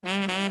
حالا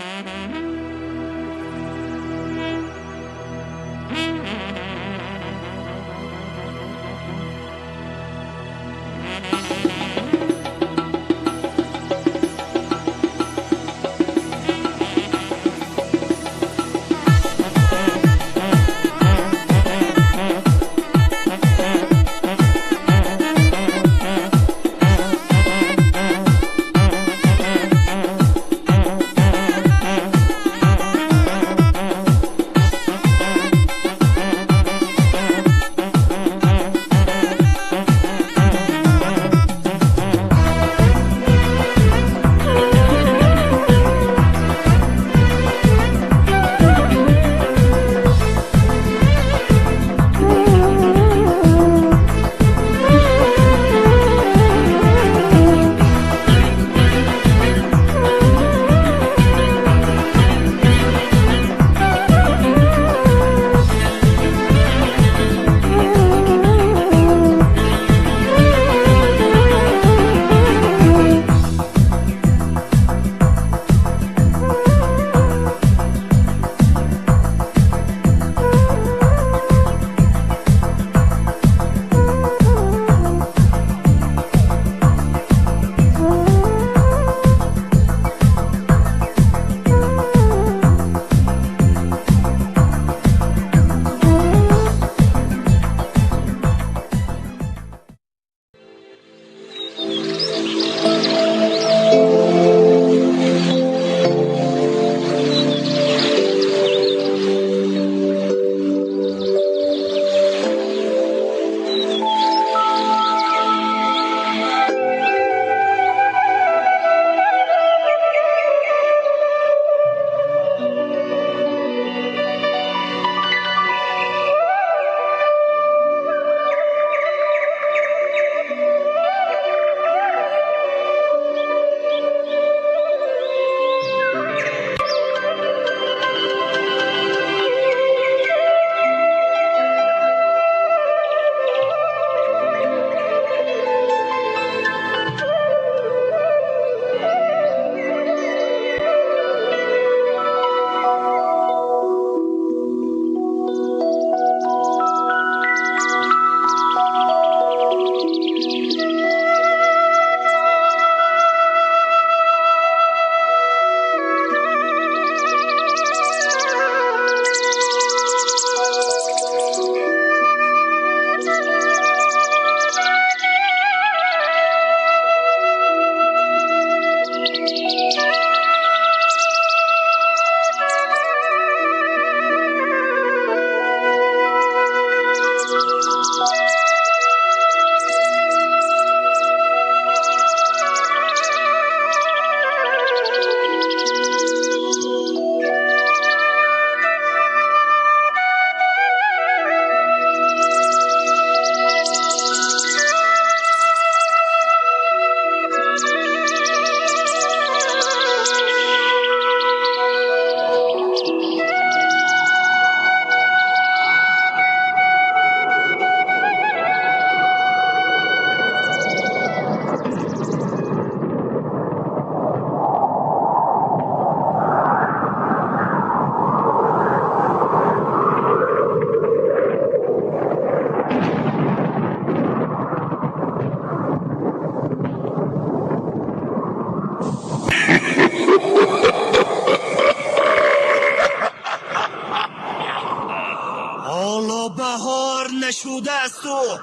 بهار نشده است و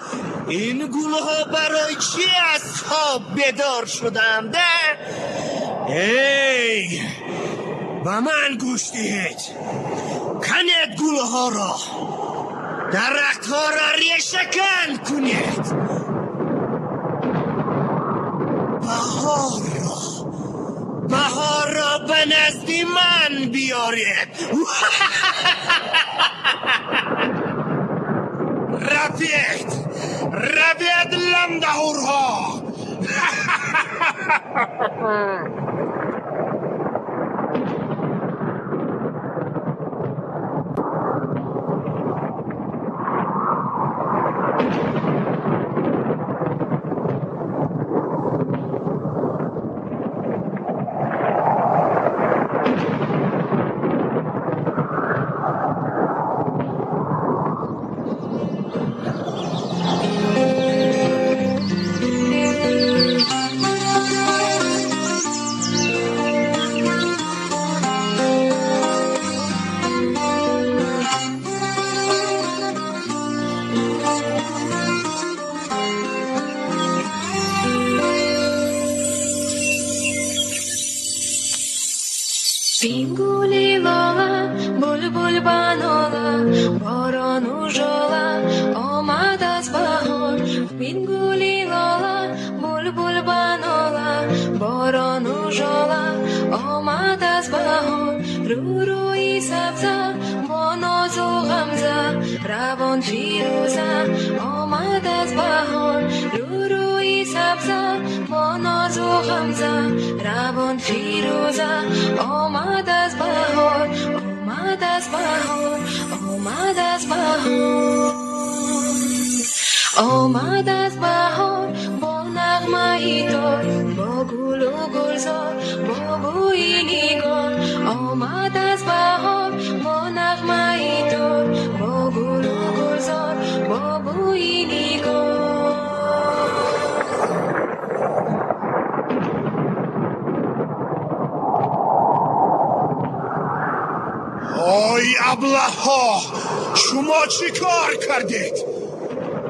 این گلها برای چی از خواب بیدار شدند؟ ای به من گوش دهید، کنید گلها را، درختها را ریشه کن کنید، بهار را به نزد من بیارید. رفید لمدهورها. بینگولی لالا بلبل بنالا باران و ژالا آمد از بهار بینگولی لالا بلبل بنالا باران و ژالا آمد از بهار رو روی سبزه با ناز و غمزه روان فیروزه آمد از بهار رو روی سبزه با ناز و غمزه روان فیروزه آمد از بهار آمد از بهار آمد از بهار آمد از بهار با نغمه ای دار با گل و گلزار با بوی نگار آمد از بهار با نغمه ای دار با گل و گلزار با بوی نگار آی ابله‌ها شما چی کار کردید؟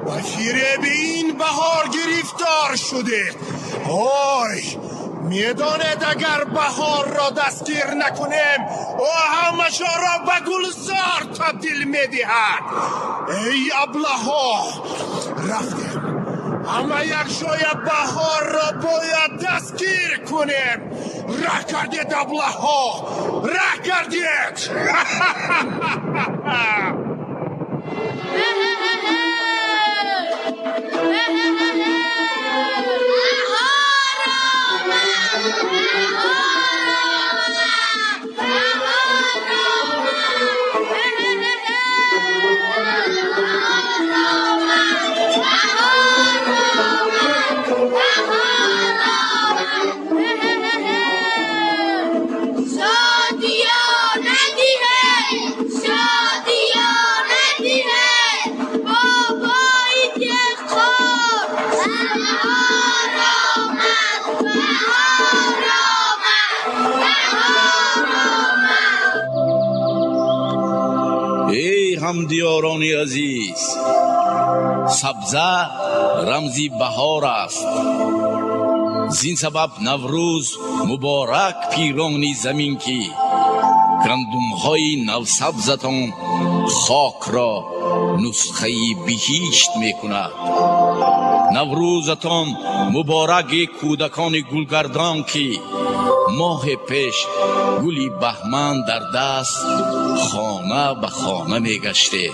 با فریب این بهار گرفتار شدید. آی میدانید اگر بهار را دستگیر نکنیم او همه را به گلزار تبدیل میدهد. ای ابله‌ها رفتیم اما یک جای بهار را باید دستگیر کنیم. راه کردید ابله‌ها راه کردید. همدیاران عزیز، سبزه رمزی بهار است. زین سبب نوروز مبارک پیرانی زمین کی گندم‌های نوسبزتان خاک را نسخه بهشت میکند. نوروزتان مبارک کودکان گلگردان کی ماه پیش گلی بهمن در دست خانه به خانه میگشته.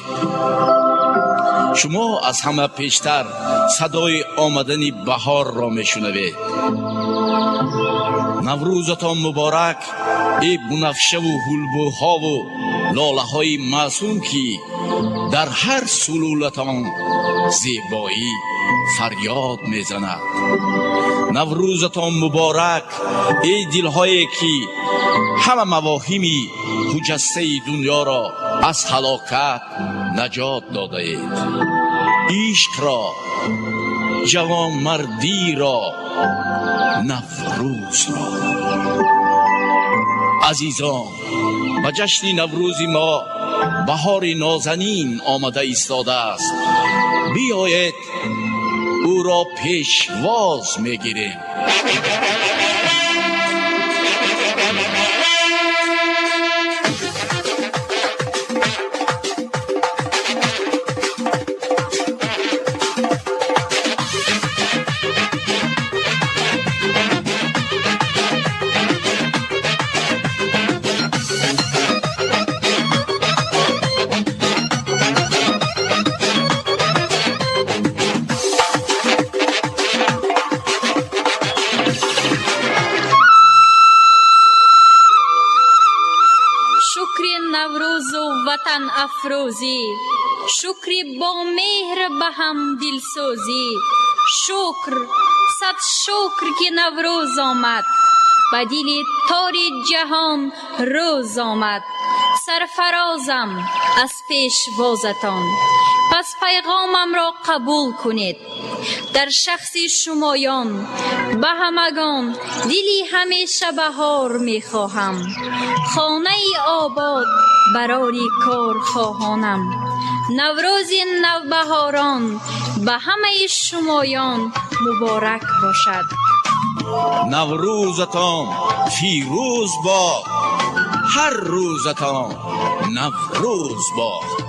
شما از همه پیشتر صدای آمدن بهار را میشنوید. نوروزتان مبارک ای بنفشه و حلبوها و لاله های معصوم کی در هر سلولتان زیبایی فریاد میزند. نوروزتان مبارک ای دلهایی که همه مواهمی خجسته دنیا را از هلاکت نجات داده اید. عشق را، جوانمردی را، نوروز را. عزیزان، به جشن نوروز ما بهار نازنین آمده ایستاده است. بیایید او را پیشواز میگیریم. وطن افروزی، شکری با مهر به هم دلسوزی. شکر، صد شکر که نوروز آمد، به دل تار جهان روز آمد. سرفرازم از پیشوازتان، پس پیغامم را قبول کنید. در شخص شمایان به همگان دلی همیشه بهار می خواهم. خانه آباد برای کار خواهانم. نوروز نوبهاران به همه شمایان مبارک باشد. نوروزتان فیروز باد، هر روزتان نوروز باد.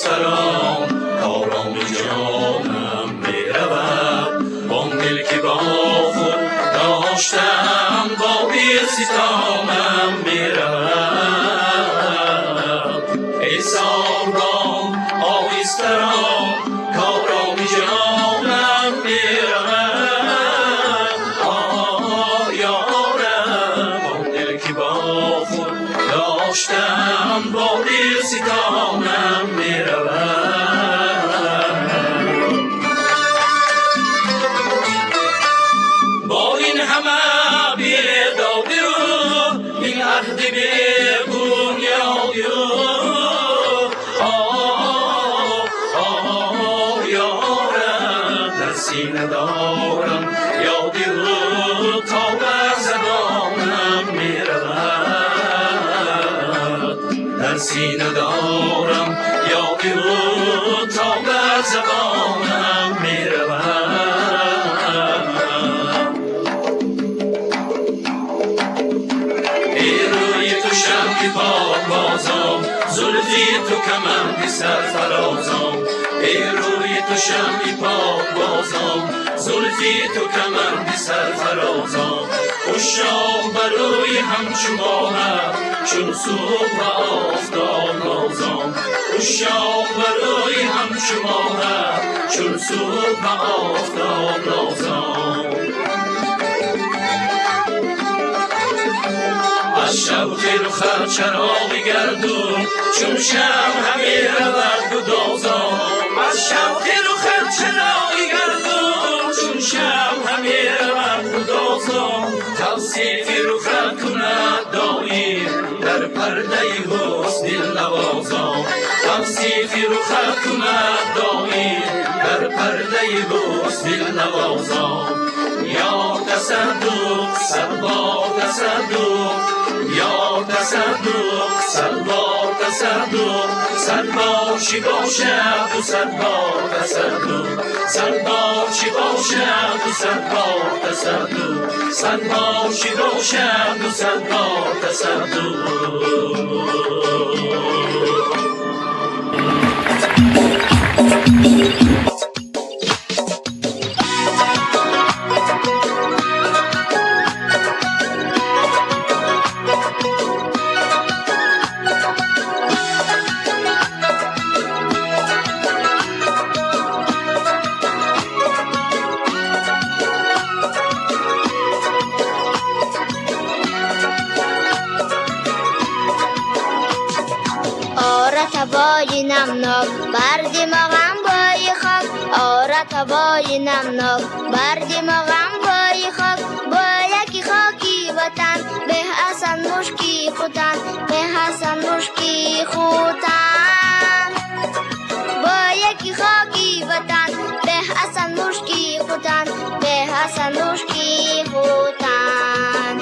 آهستران کارام جانم میرود با دل که با خود داشتم با دل ستامم میرود ای ساربان آهستران کارام جانم میرود یارم با دل که با خود داشتم با دل ستامم میرود با این همه بیدادی رو این عهد بی‌بنیادی رو یارم در سینه دارم یادی رو تا بر زبانم میرود در سینه دارم یادی رو تا بر زبانم میرود ای روی تو شمع پاک بازم زلفی تو کمند سرفرازم ای روی تو شمع پاک بازم زلفی تو کمند سرفرازم خوشا برای همچو ماهم چون صبح و آفتاب نازم خوشا برای همچو ماهم چون صبح و آفتاب نازم از شوق رخت چراغ گردون چون شمع همی رود گدازم از شوق رخت چراغ گردون چون شمع همی رود گدازم توصیف رخت کند دایم در پرده حسن دل نوازم توصیف رخت کند دایم در پرده حسن دل نوازم یا تصدق سربار تصدق یا تصدق سربار تصدق سربار چی باشد و سربار تصدق سربار چی باشد و سربار تصدق سربار چی باشد و سربار تصدق بای نمناک بر دماغم بای خاک آرت بای نمناک بر دماغم بای خاک با یکی خاکی وطن به حسن مشکی خوتن به حسن مشکی خوتن با یکی خاکی وطن به حسن مشکی خوتن به حسن مشکی خوتن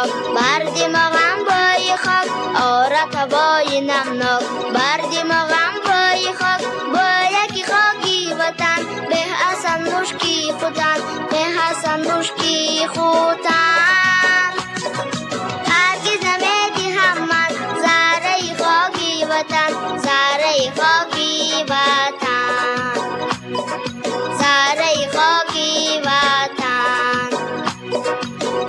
نمناک بر دماغم بای خاک آرک بای نمناک بر دماغم بای خاک با یکی خاکی وطن به حسن مشکی خودن به حسن مشکی خودن هرگز نمیدی همت زره خاکی وطن زره خاکی وطن زره خاکی وطن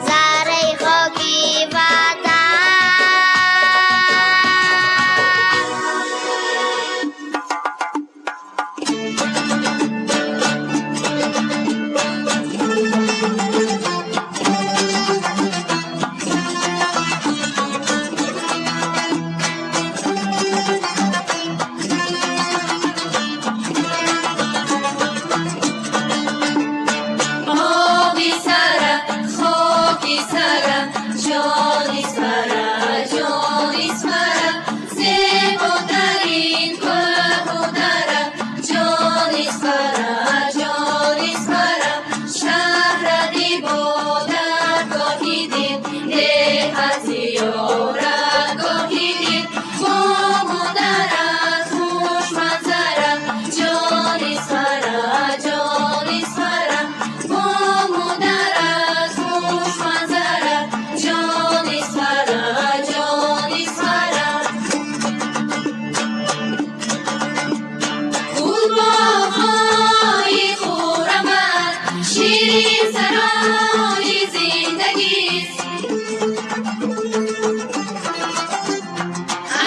زره خاکی وطن آبی سرم خاکی سرم جانی سرم جانی سرم زیباترین گل‌هنرم جانی سرم جانی سرم شهر دیبا درگاهی دید ده زیارت گاهی دید با مادر از خوش منظرم جانی سرم جانی سرم با مادر از خوش منظرم جانی سرم جانی سرم گلباغ‌های خرمت شیرین سرای زندگیست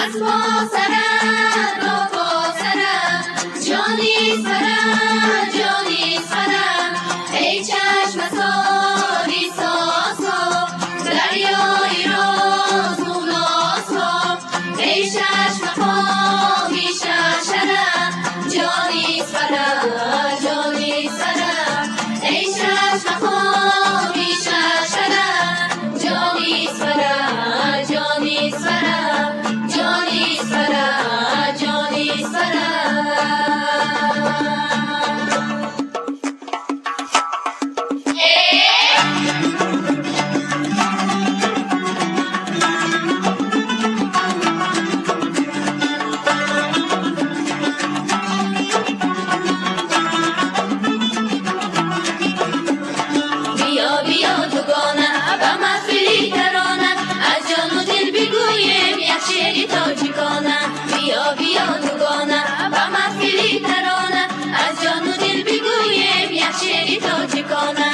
از پا سرم تا پا سرم جانی سرم جانی سرم ای چشم ساری ساسا دریای راز نوناسا ای چشم خواهی ششرم جانی سرم جانی سرم ای چشم خواهی ششرم جانی سرم جانی سرم جانی سرم جانی سرم بیا بیا دوگانه و محفلی ترانه از جان و دل بگویم یک شعری تاجیکانه بیا بیا دوگانه و محفلی ترانه از جان و دل بگویم یک شعری تاجیکانه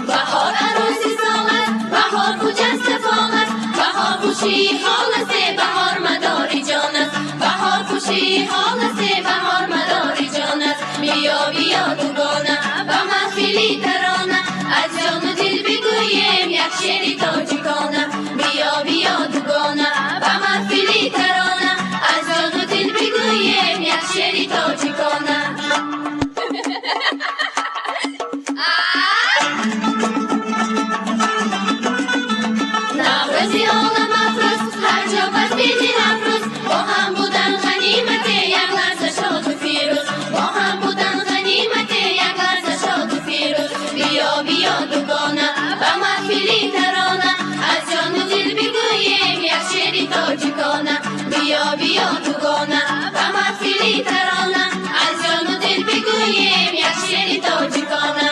بهار عروسی ساغت بهار خوجست فاغت بهار خوشی حالت بهار مداری جانت بهار خوشی حالت بهار مداری جانت بیا بیا دوگانه و محفلی ترانه از جان و دل بگویم یک شعری تاجیکانه بیا بیا دوگانه و محفلی ترانه از جان و دل بگویم یک شعری تاجیکانه نوروزی عالم افروز هر جا بس بیدی نفروز با هم بودن غنیمت یک لحظه شاد و فیروز با هم بودن غنیمت یک لحظه شاد و فیروز بیا بیا دوگانه و محفلی ترانه از جان و دل بگویم یک شعری تاجیکانه بیا بیا دوگانه و محفلی ترانه از جان و دل بگویم یک شعری تاجیکانه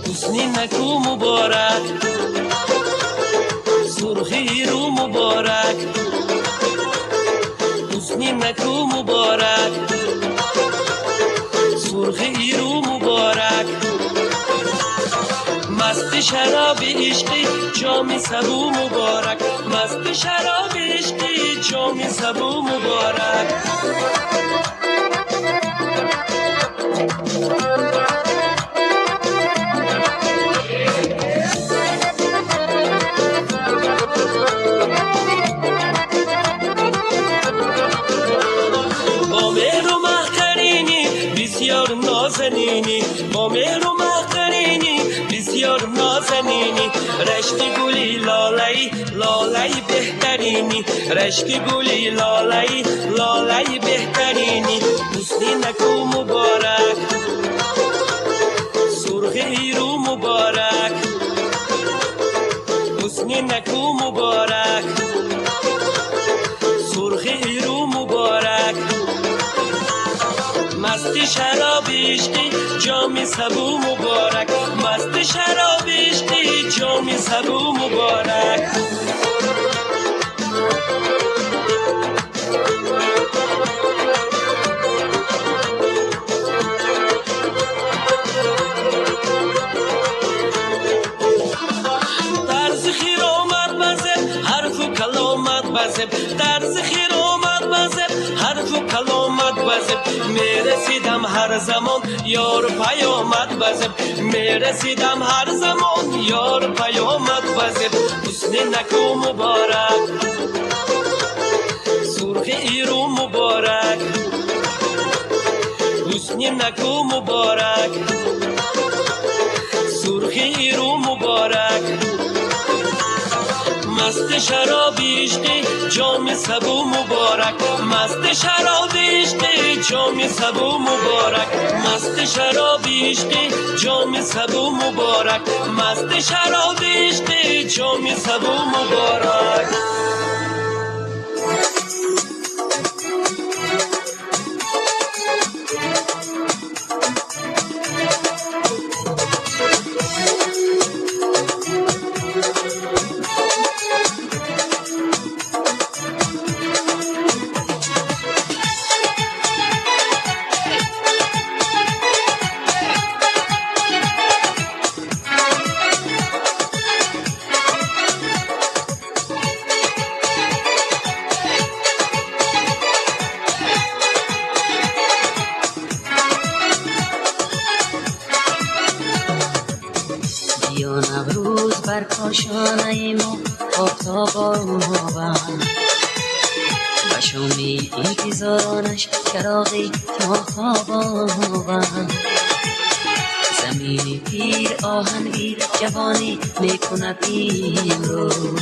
حسنی نکو مبارک سرخی رو مبارک حسنی نکو مبارک سرخی رو مبارک مست شراب عشقی جام سبو مبارک مست شراب عشقی جام سبو مبارک با مهر و مقرینی بسیار نازنینی رشک گلی لالایی لالایی بهترینی رشک گلی لالایی لالایی بهترینی حسنی نکو مبارک سرخ ایرو مبارک حسنی نکو مبارک سرخ ایرو مبارک مست شراب عشقی جام سبو مبارک مست شراب عشقی جام سبو مبارک طرز خیر آمد بزد حرف و کلامت بزد طرز خیر آمد بزد حرف و کلامت بزد میرسیدم هر زمان یار پیامت بزد میرسیدم هر زمان یار پیامت بزد حسن نکو مبارک سرخ ایرو مبارک حسن نکو مبارک سرخ ایرو مبارک مست شراب عشقی جام سبو مبارک مست شراب عشقی جام سبو مبارک مست شراب عشقی جام سبو مبارک مست شراب عشقی جام سبو مبارک نوروز بر کاشانه ما آفتاب آمد و شومی انتظارانش چراغی ماهتاب آمد زمین پیر آهنگیر جوانی میکند امروز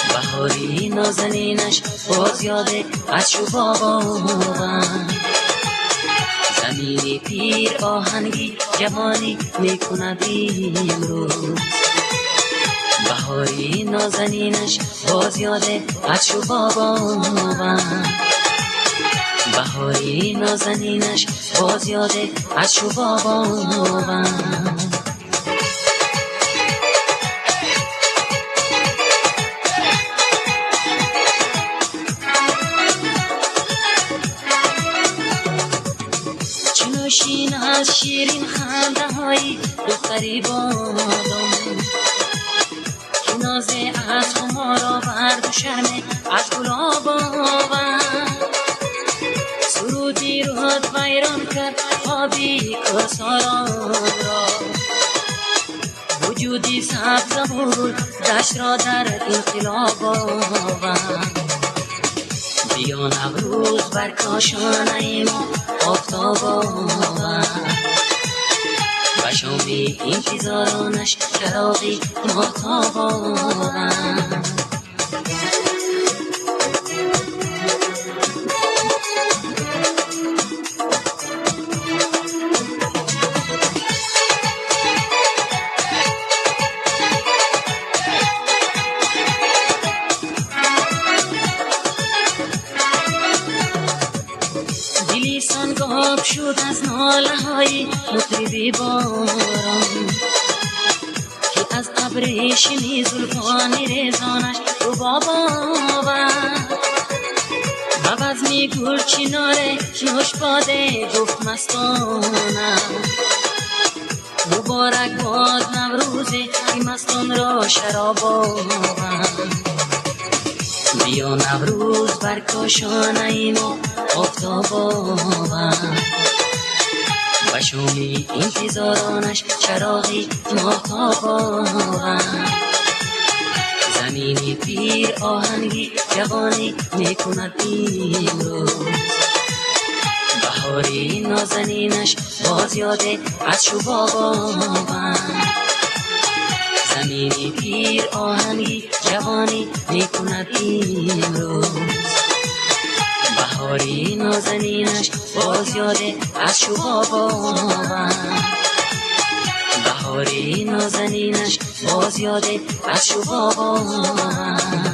بهاری نازنینش باز یاده از شباب آمد زمین پیر آهنگی جوانی میکند امروز بهاری نازنینش باز یاده از شباب آمد بهاری نازنینش باز یاده از شباب آمد چنوشین از شیرین خنده های دختری بادم که نازه از خمارا برد و شرمه از گلاب آورد سرودی روحات ویران کرد خوابی کساران را وجودی سبز بود دشت را در انقلاب آورد بیا نوروز بر کاشانه ما آفتاب آمد و شامی انتظارانش چراغی ماهتاب آمد سنگاب شد از ناله های مطربی باران که از ابر شنی زلفان ریزانش رو بابا و بزمی گل چناره نوش باده گفت مستانم مبارک باد نوروزه که مستان را شراب آورد بیا نوروز بر کاشانه ما آفتاب آمد و شومی انتظارانش چراغی ماهتاب آمد زمین پیر آهنگی جوانی میکند امروز بهاری نازنینش باز یاده از شبابا من. زمینی پیر آهنگی جوانی میکند امروز. بهاری نازنینش باز یاده از شبابا من. بهاری نازنینش باز یاده از شبابا من.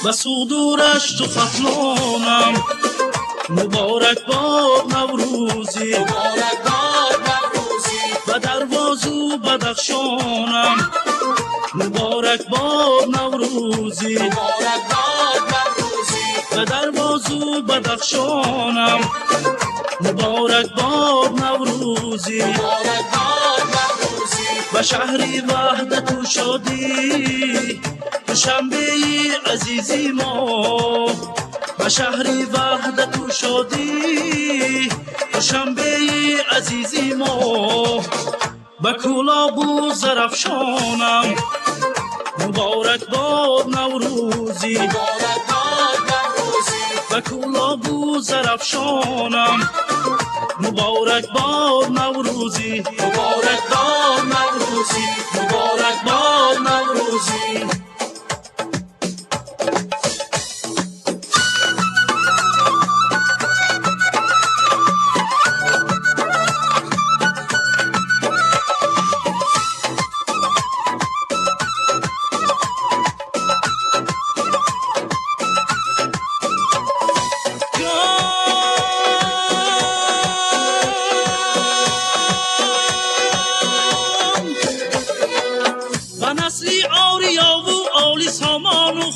بسودورش تو فتلونم مبارک باد نوروزی و دروازو بدخشانم مبارک باد نوروزی و دروازو بدخشانم مبارک باد نوروزی و شهری وحدت و شادی شنبه عزیزی ما و شهری وحدت و شادی شنبه عزیزی ما به کلابو زرفشانم مبارک باد نوروزی به کلابو زرفشانم مبارک باد نوروزی، مبارک باد نوروزی، مبارک باد نوروزی.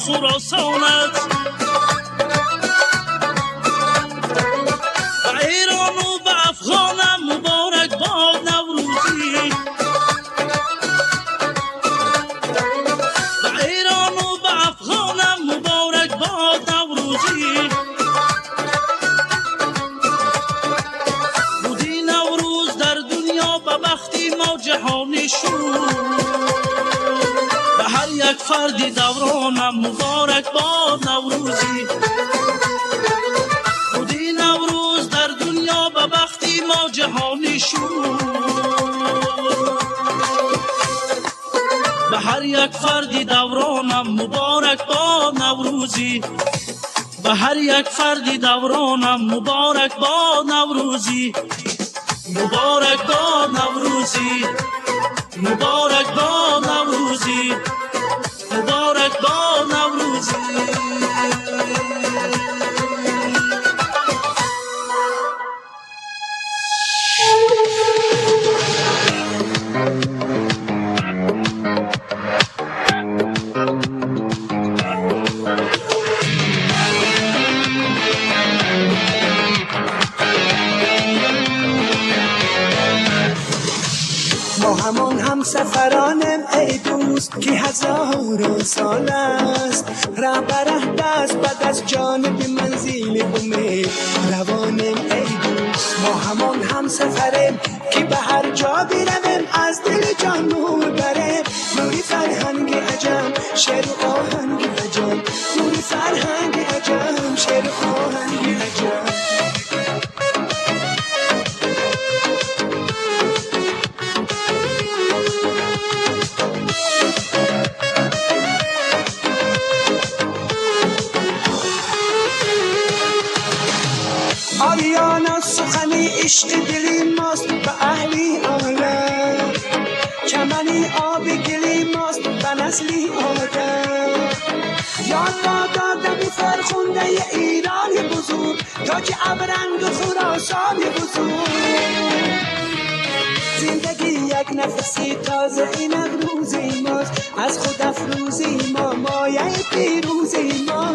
خراسانت و ایران و به افغانم مبارک باد نوروزی، و ایران و به افغانم مبارک باد نوروزی. بودی نوروز در دنیا به بختی ما جهانی شد، یک فردی دورانم مبارک باد نوروزی. بودی نوروز در دنیا به بختی ما جهانی شد، به هر یک فردی دورانم مبارک باد نوروزی، به هر یک فردی دورانم مبارک باد نوروزی. مبارک باد نوروزی، مبارک باد نوروزی، مبارک باد نوروزی. ما همان هم سفرانم ای دوست که هزار سال است، ره بره دست بعد از جانب منزل امید روانم ای دوست. ما همان هم سفرم که به هر جا بیرم از دل جان نور برم، نوری فرهنگ عجم شعر و آهنگ عجم، نوری فرهنگ عجم شعر و آهنگ عجم. آریانا سخنی عشق دلی ماست به اهلی عالم، چمنی آب گلی ماست به نسلی آدم. یاد دادم فرخنده ایران بزرگ، تاج ابرنگ خراسان بزرگ. زندگی یک نفسی تازه این روزی ماست، از خود افروزی ما مایه پیروزی ما.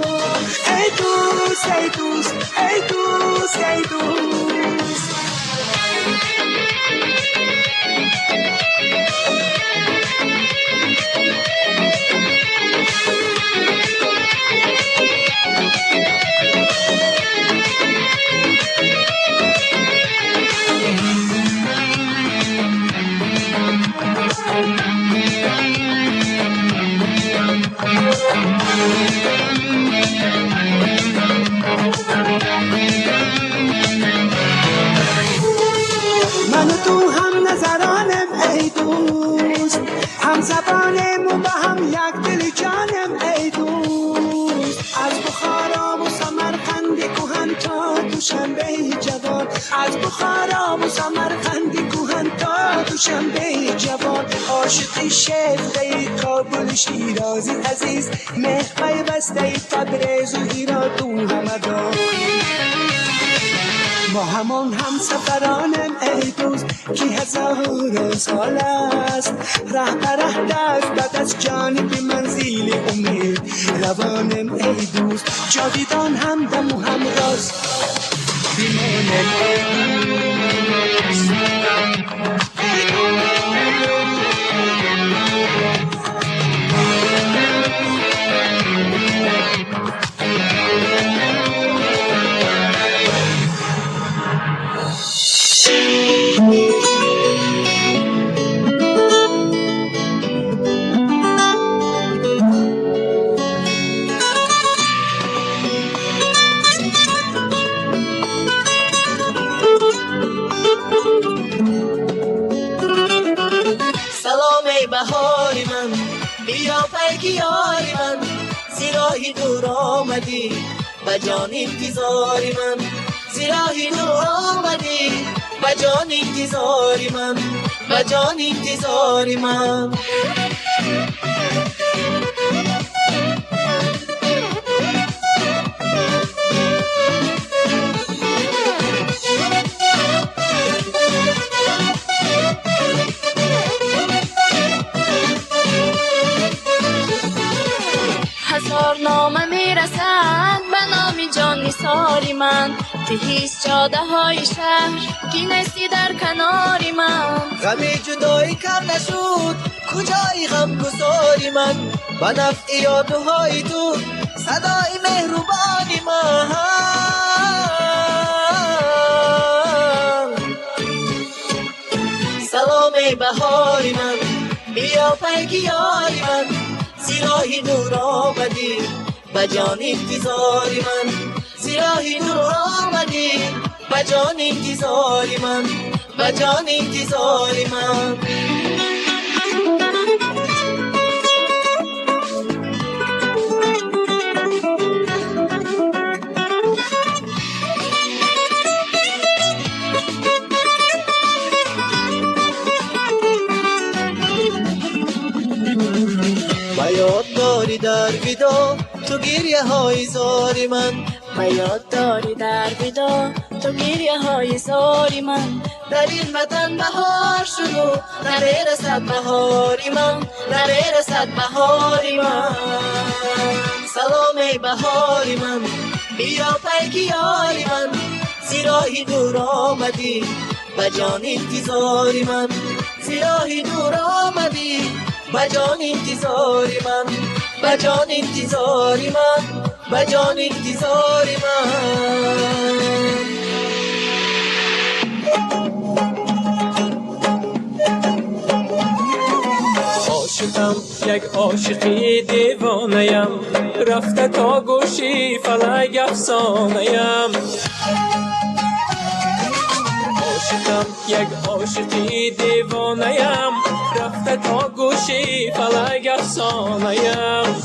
ای دوست ای دوست ای دوست ای دوست. من و تو هم نظرانم ای دوست، هم زبانم و با هم یک دل جانم ای دوست. از بخارا و سمرقند کهن تا دوشنبه جوان، از بخارا و سمرقند کهن تا دوشنبه جوان. عاشقی شیفته کابل شیرازی عزیز، مهر پیوسته تبریز و هرات و همدان. ما همان هم سفرانم ای دوست که هزار سال است، ره بره دست بعد از جانب منزل امید روانم ای دوست. جاویدان هم دم و هم راست بیمانم ای دوست. دور آمدی و جان انتظاری من، زراهی دور آمدی و جان انتظاری من، و جان انتظاری من. هزار نامه میرسند به نام جان نثاری من، به هیچ جاده های شهر کی نستی در کناری من. غم جدایی کم نشد کجای غم گساری من، به نفع یادهای تو صدای مهربانی من. سلام بهاری من، بیا پیک یاری من، زیراهی نور آمدی و جان انتظاری من، زیراهی نور آمدی و جان انتظاری من، و جان انتظاری من. و یاد داری در ودا تو گریه های زاری من، و یاد داری در ودا تو گریه های زاری من. در این وطن بهار شد و نمیرسد بهاری من، نمیرسد بهاری من. سلام بهاری من، بیا پیک یاری من، زیراهی دور آمدی و جان انتظاری من، زیراهی دور آمدی و جان انتظاری من، و جان انتظاری من، و جان انتظاری من. عاشقم یک عاشقی دیوانه‌ام، رفته تا گوشی فلک افسانه‌ام. عاشقم یک عاشقی دیوانه‌ام، رفته تا گوشی فلک افسانه‌ام.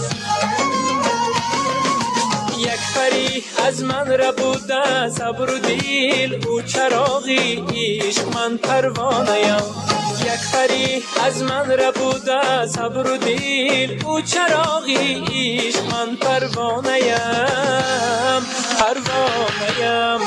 یک پری از من ربوده صبر و دیل، او چراغی عشق من پروانه‌ام. یک پری از من ربوده صبر و دیل، او چراغی عشق من پروانه‌ام، پروانه‌ام.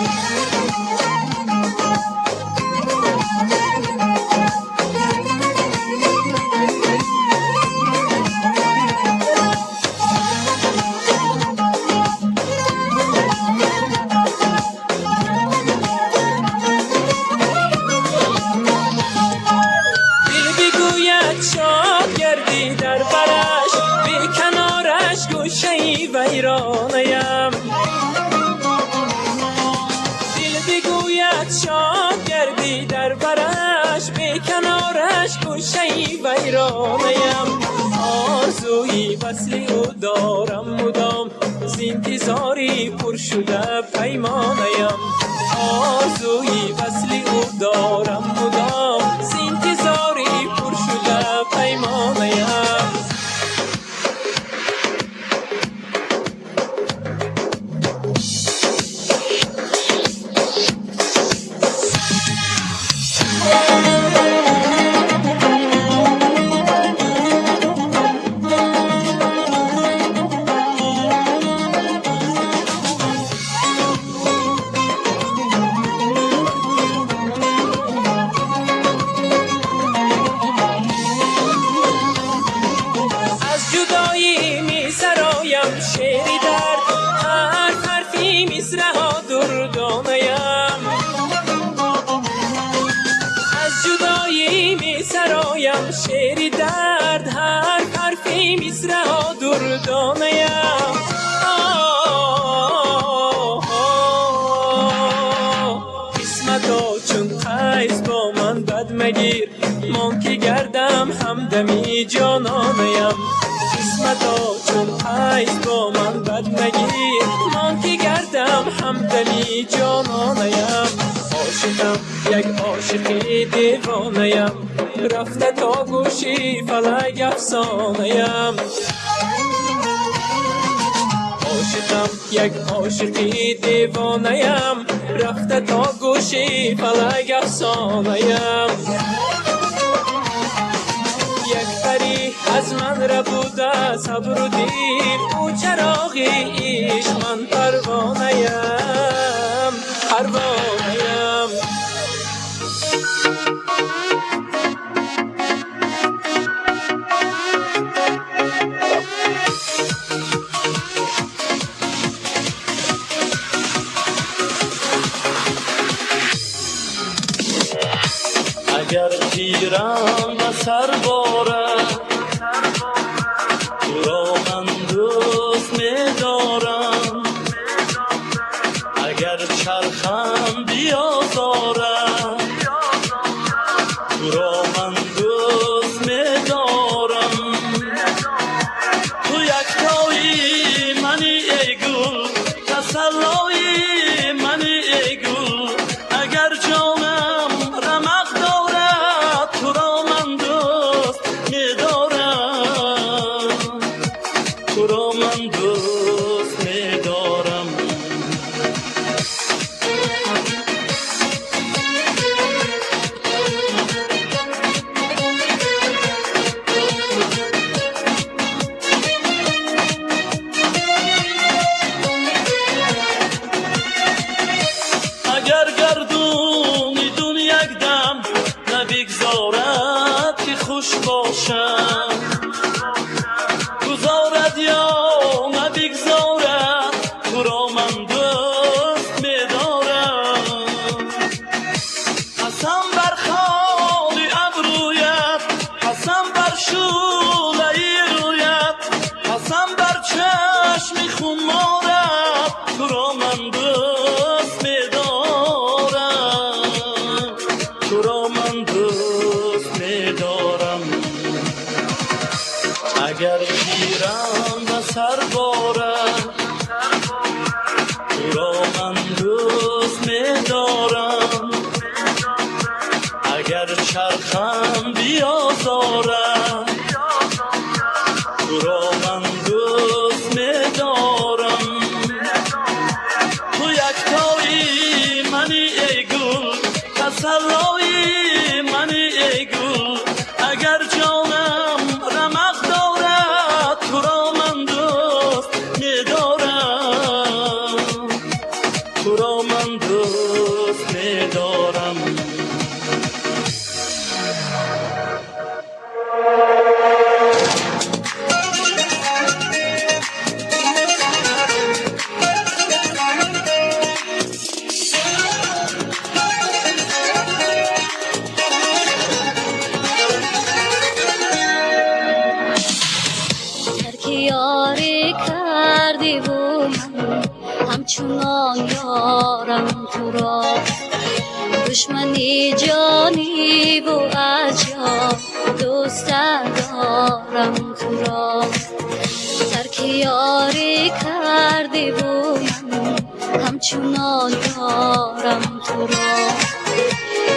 ویرانه‌ام دل بگوید شاد گردی در برش، به کنارش گوشه‌ای ویرانه‌ام. آرزوی وصل او دارم مدام، ز انتظاری پر شده پیمانه‌ام. آرزوی وصل او دارم مدام، ز انتظاری پر شده پیمانه‌ام. شعری درد هر حرفی مصرع ها دردانه‌ام. از جدایی می سرایم شعری درد هر حرفی مصرع ها دردانه‌ام. قسمتا چون قیس با من بد مگیر، من که گردم همدمی جانانه‌ام. قسمتا چون قیس با من بد مگیر، من که گردم همدمی جانانه‌ام. عاشقم یک عاشقی دیوانه‌ام، رفته تا گوشی فلک افسانه‌ام. عاشقم یک عاشقی دیوانه‌ام رفته تا گوشی فلک افسانه‌ام یک پری از من ربوده صبر و دید او چراغی ایش من پروانه‌ام پروانه‌ام اگر تیرم به سر بارد تو را من دوست می‌دارم اگر چرخم بیازارد تو را من دوست می‌دارم تو یکتایی منی ای گل تسلایی منی ای گل اگر جانم رمق دارد تو را من دوست می‌دارم تو را من دوست می‌دارم اگر گردونی دون یک دم نبگذارد که خوش باشم گذارد یا نبگذارد تو را من دوست می‌دارم قسم بر خال ابرویت قسم بر شوله رویت قسم بر چشم خمارت تو را من دوست می‌دارم تو را من دوست می‌دارم اگر تیرم به سر بارد تو را من دوست می‌دارم اگر چرخم بیازارد تو را من دوست می‌دارم تو یکتایی منی ای گل تسلایی منی ای گل اگر جانم رمق دارد تو را من دوست می‌دارم تو را من دوست می‌دارم ترک یاری کردی و من همچنان یارم تو را دشمنی جانی و عجاب دوست دارم تو را ترک یاری کردی و من همچنان یارم تو را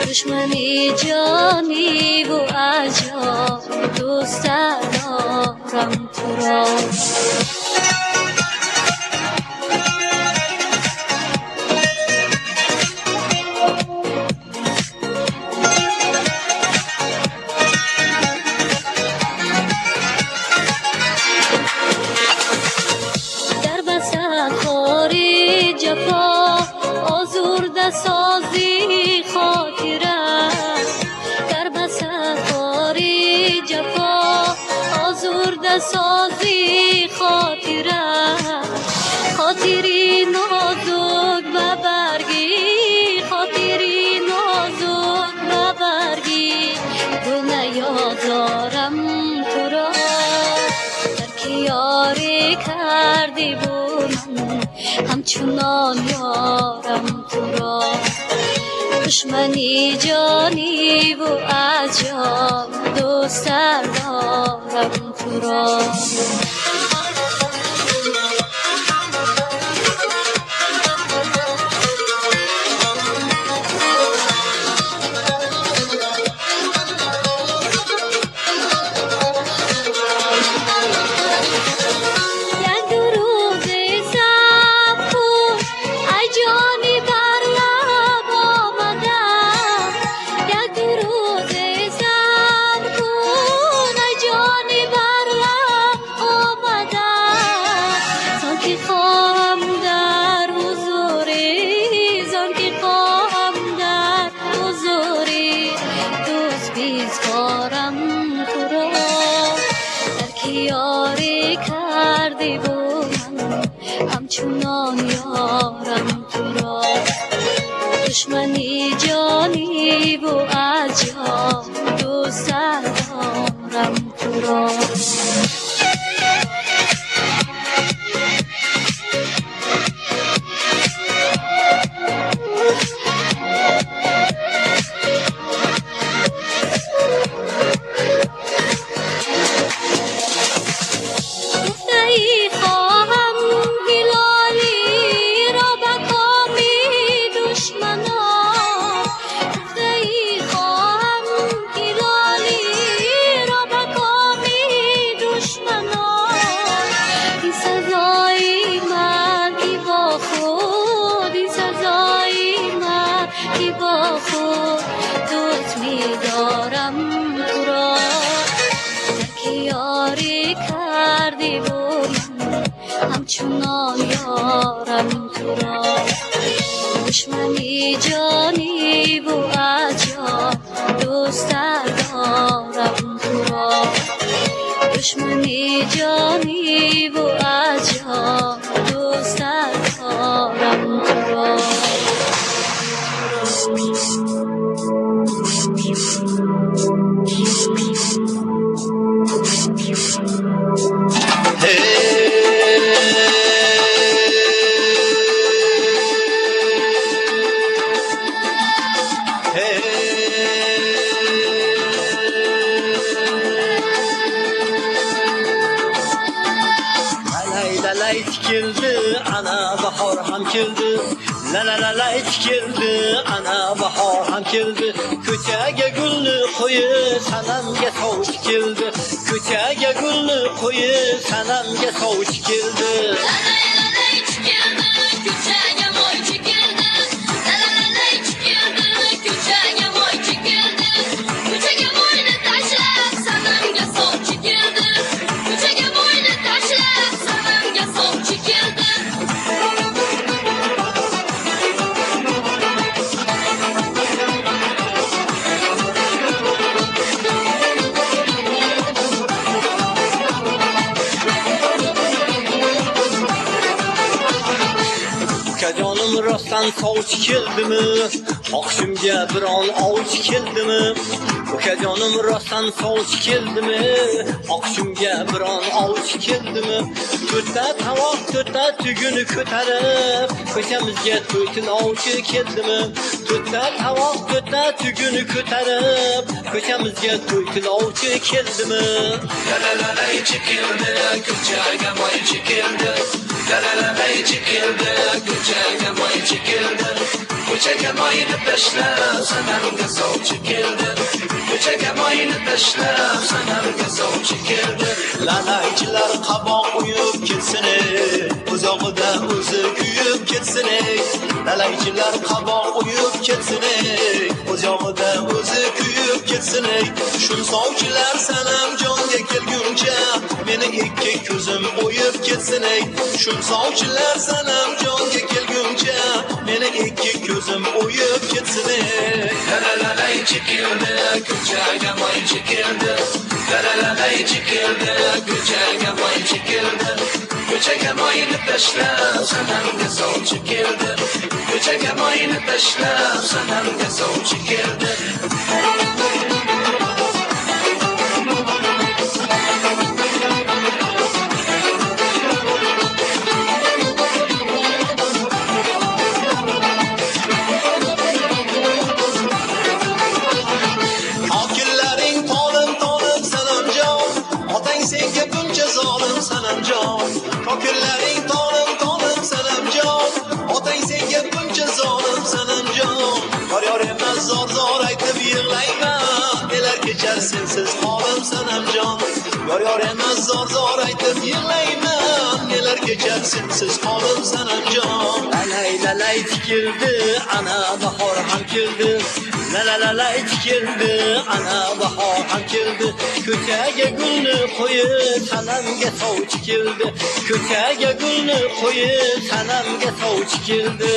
دشمنی جانی و عجاب دوست دارم تو را در بسخاری جفا آزرده سازی خاطره در بسخاری جفا آزرده سازی خاطره خاطری نازک و برگی خاطری نازک و برگی گل نیازارم تو را ترک یاری کردی و من همچنان یارم تو را دشمنی جانی و عجاب دوست دارم تو را یک دو روز همچنان یارم تو را دشمنی جانی و از جان دوست دارم تو را همچنان یارم تو را دشمنی جانی و از جان دوست دارم تو را دشمنی جانی و از جان دوست دارم تو را keldi ana bahor ham keldi la la la la keldi ana bahor ham keldi ko'chaga gulni qo'yib sanamga sovchi keldi ko'chaga gulni qo'yib sanamga sovchi keldi Ukajonim rostdan sovchi keldimi oqshimga biron ovchi keldimi Ukajonim rostdan sovchi keldimi oqshimga biron ovchi keldimi to'rtta tovoq to'rtta tuguni ko'tarib ko'chamizga to'ytin ovchi keldimi to'rtta tovoq to'rtta tuguni ko'tarib ko'chamizga to'ytin ovchi keldimi la la la la keldi ko'chaga moychi keldi la la la la keldi ko'chaga moychi keldi ko'chaga moyni tashlab sanamga sovchi keldi ko'chaga moyni tashlab sanamga sovchi keldi lalaychilar qaboq uyib ketsin uzog'ida o'zi kuyib ketsin lalaychilar qaboq uyib ketsin uzog'ida o'zi kuyib ketsin shun sovchilar sanam jonga kelguncha meni ikki ko'zim o'yib ketsin shun sovchilar sanam jonga kelguncha meni ikki ko'zim o'yib ketsin la la la la keldi ko'chaga moychi keldi la la la la keldi ko'chaga moychi keldi ko'chaga moyni tashlab sanamga sovchi keldi ko'chaga moyni tashlab sanamga sovchi keldi Kokillaring to'lim to'lim sanamjon otang senga buncha zolim sanamjon yor emas zor zor aytib yig'layman nelar kechar sensiz holim sanamjon yor emas zor zor aytib yig'layman nelar kechar sensiz holim sanamjon lalay keldi ana bahor ham keldi la la la la keldi ana bahor ham keldi ko'chaga gulni qo'yib sanamga sovchi keldi ko'chaga gulni qo'yib sanamga sovchi keldi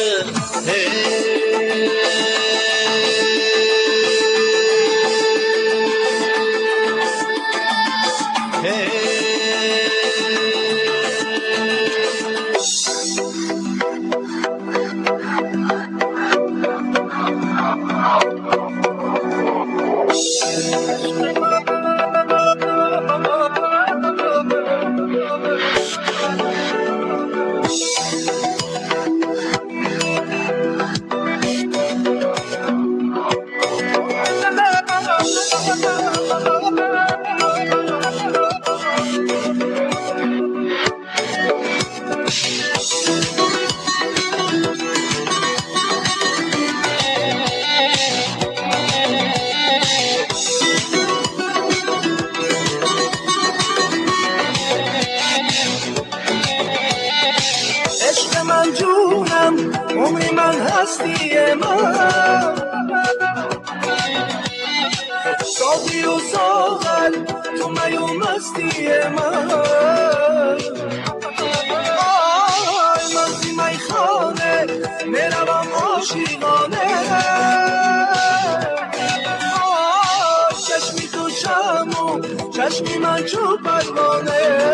عاشقانه چشمی تو شمع چشمی من چو پروانه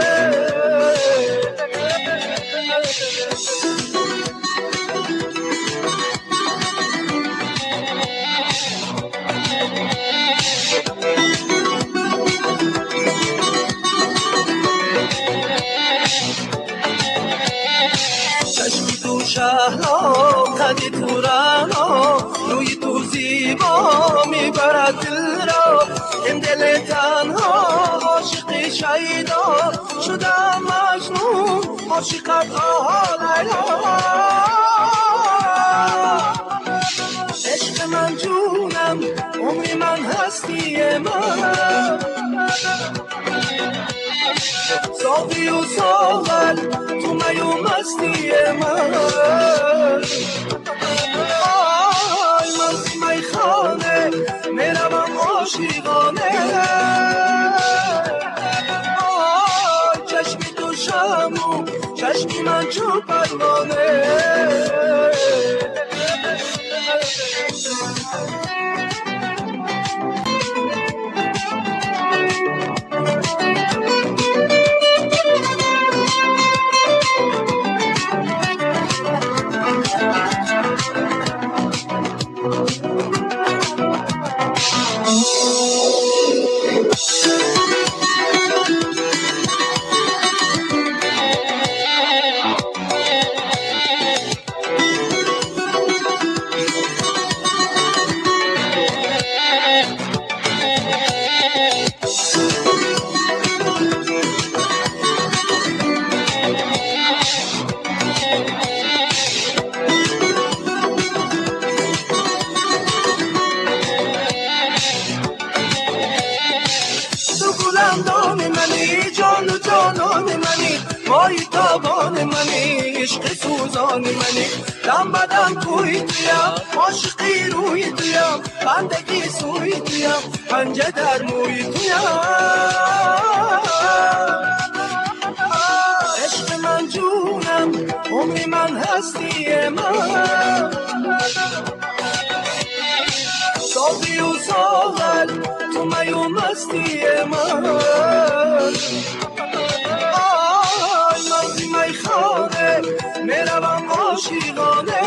چشمی تو شهرها قدی تو رنا روی تو زیبا میبرد دل را این دل تنها عاشق شیدا شدم مجنون عاشقت لیلا عشق من جونم عمری من هستی من ساقی و ساغر تو می و مستی من آی من زی میخانه میروم عاشقانه آی چشمی تو شمع چشمی من چو پروانه عشق سوزان منی دم بدم کوی تویم عاشقی روی تویم بندگی سوی تویم پنجه در موی تویم عشق من جونم عمری من هستی من ساقی و ساغر تو می و مستی من میخانه میروم عاشقانه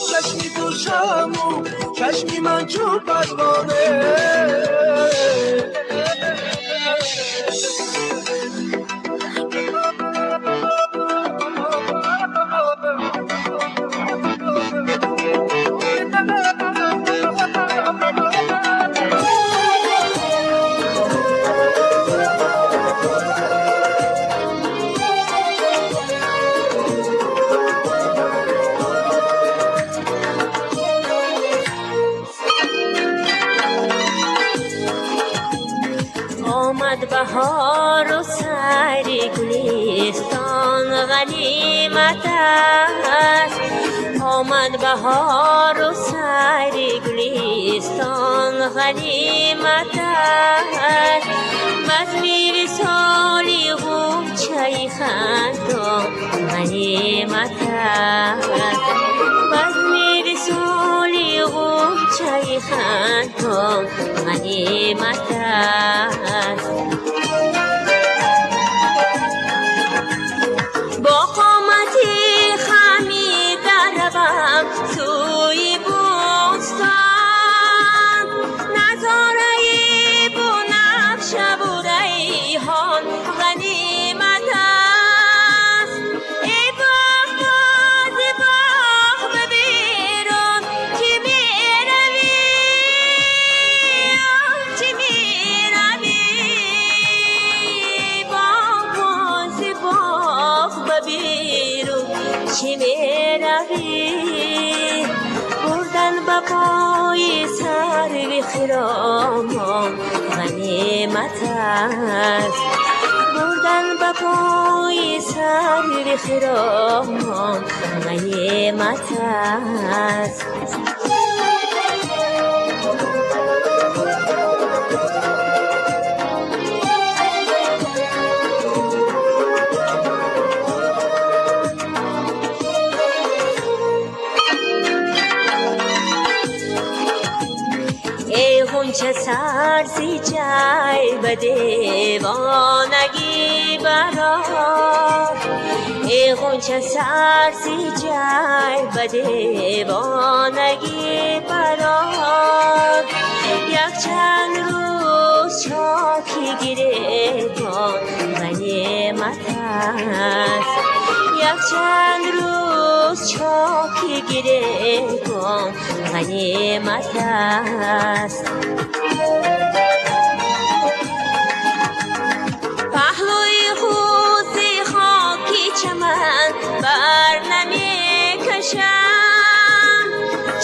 چشمی تو شمع چشمی من چو پروانه بهار و سر گلستان غنیمت است آمد بهار و سر گلستان غنیمت است بس میری سالی غوچه خندان غنیمت است بس میری سالی غوچه خندان غنیمت است با قامتی خمی دربم سوی بوستان نظاره بو نقش و ریحان غنیمت است ای باغ باز باغ ببیرون که میروی چه میروی باغ باز باغ ببیرون چه میروی بردن به پای سر خرامان غنیمت است بردن به پای سر خرامان غنیمت است غنچه سرزی جای به دیوانگی برات، ای غنچه سرزی جای به دیوانگی برات. یک چند روز چاکی گیره کن غنیمت است، یک چند روز چاکی گیره کن غنیمت است. پهلوی خوزی خاکی چمن بر نمی کشم،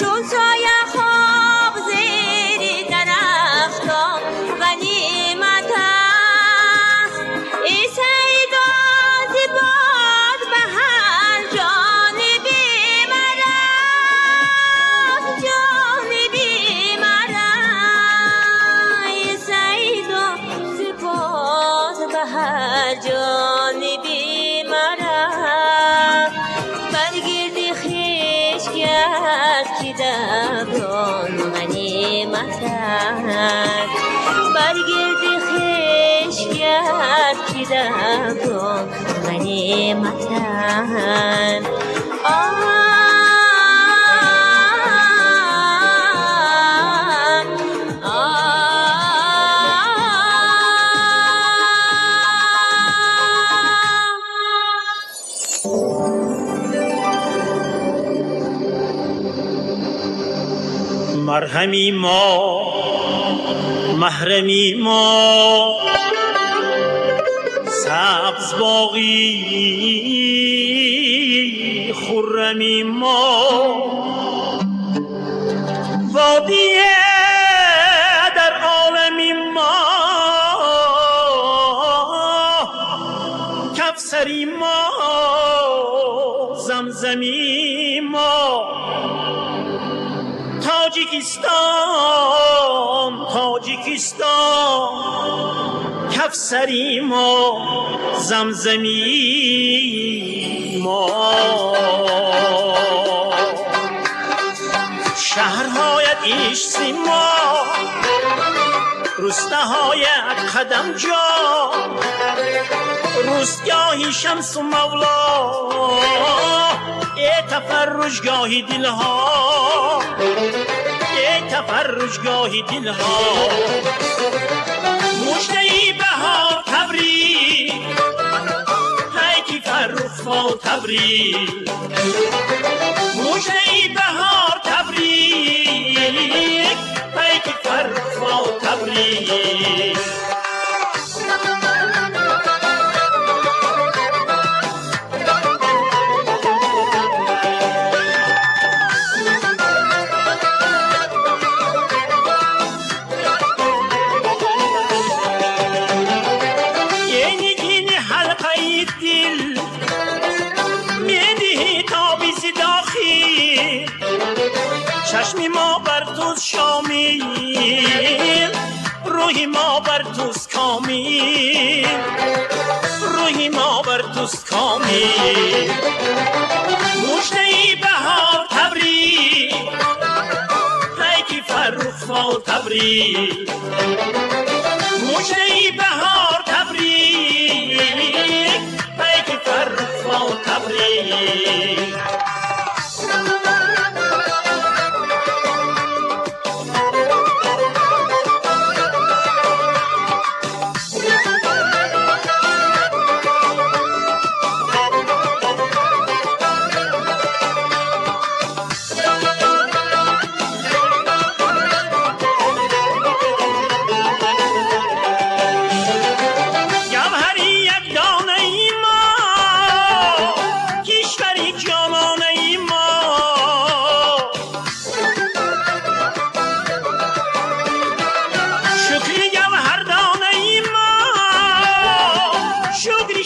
چون سایه خواب زیر درختان غنیمت است. ای سیدا زیباد به هر جانبی مرا، جانبی مرا. ای سیدا زیباد به هر جانبی مرا. برگردی خیش کرد که دبران غنیمت است، برگردی خیش کرد که دبران غنیمت است. مرهمی ما محرمی ما، سبز باغی خرمی ما، وادی در عالمی ما، کفسری ما، زمزمی ما، تاجیکستان تاجیکستان، کفسری ما، زمزمی ما. شهرهایت عشقی ما، روستاهایت قدم جا، روستگاهی شمس و مولا، ای تفرجگاهی دلها، ای تفرجگاهی دلها. مژده‌ای بهار تبریک، پیکی فرخ فال تبریک. مژده‌ای بهار تبریک، پیکی فرخ فال تبریک. چشمی ما بر توست شامیل، روحی ما بر توست کامیل، روحی ما بر توست کامیل. مژده‌ای بهار تبریک، پیکی فرخ فال تبریک. مژده‌ای بهار تبریک، پیکی فرخ فال تبریک.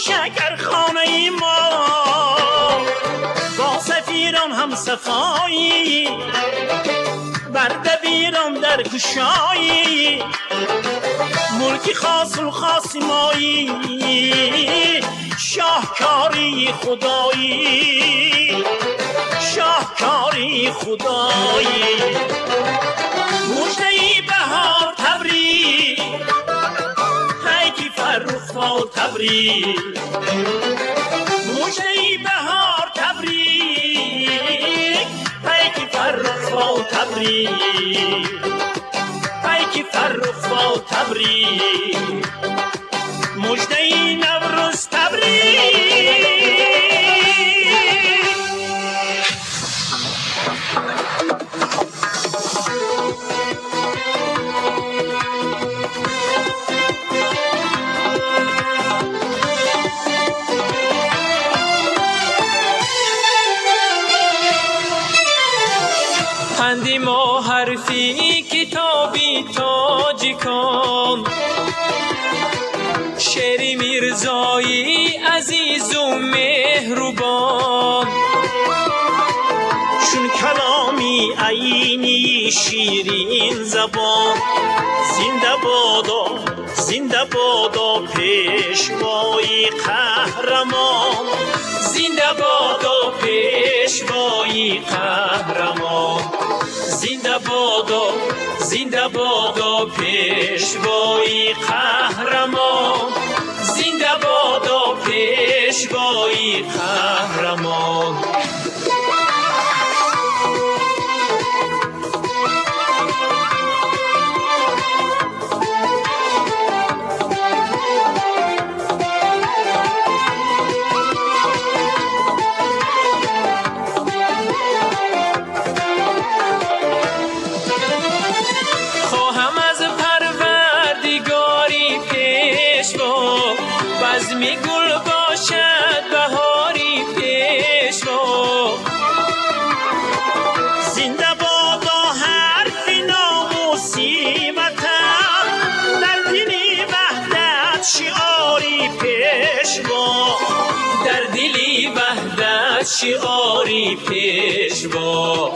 شکرخانه ما با سفیران هم صفایی، بر دبیران در کشایی، ملکی خاص الخاص مایی، شاهکاری خدایی، شاهکاری خدایی. مژده‌ای بهار تبریک مژده بهار تبریک پیک فرخ با تبریک پیک فرخ با تبریک مژده نوروز تبریک پندی ما حرفی کتابی تاجی کن شعری میرزایی عزیز و مهربان چون کلامی عینی شیرین زبان زنده بادا پیشوای قهرمان زنده بادا پیشوای قهرمان زنده بادا پیشوای قهرمان زنده بادا پیشوای قهرمان بزمی گل باشد بهاری پیشوا زنده بادا حرف ناموسی وطن در دلی وحدت شعاری پیشوا در دلی وحدت شعاری پیشوا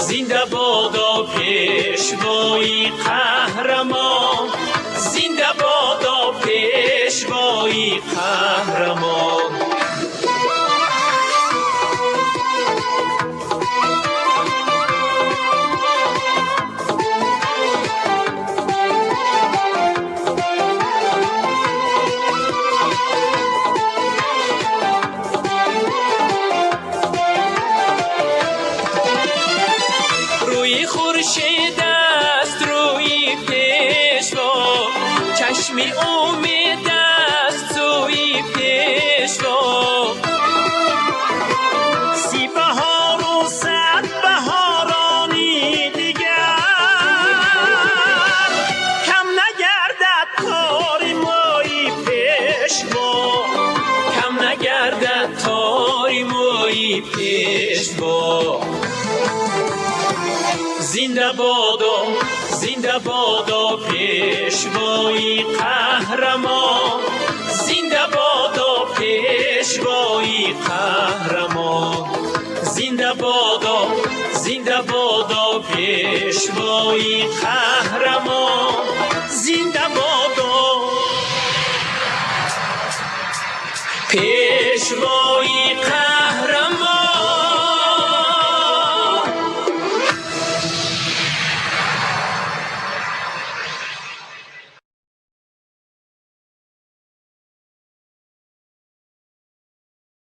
زنده بادا پیشوای قهرمان زنده بادا پیشوای قهرمان خورشید است روی پیشوا چشمی امید است سوی پیشوا سی بهار و صد بهارانی دیگر کم نگردد کاری مایی پیشوا کم نگردد کاری مایی پیشوا زنده بادا پیشوای قهرمان زنده بادا پیشوای قهرمان زنده بادا پیشوای قهرمان زنده بادا پیشوای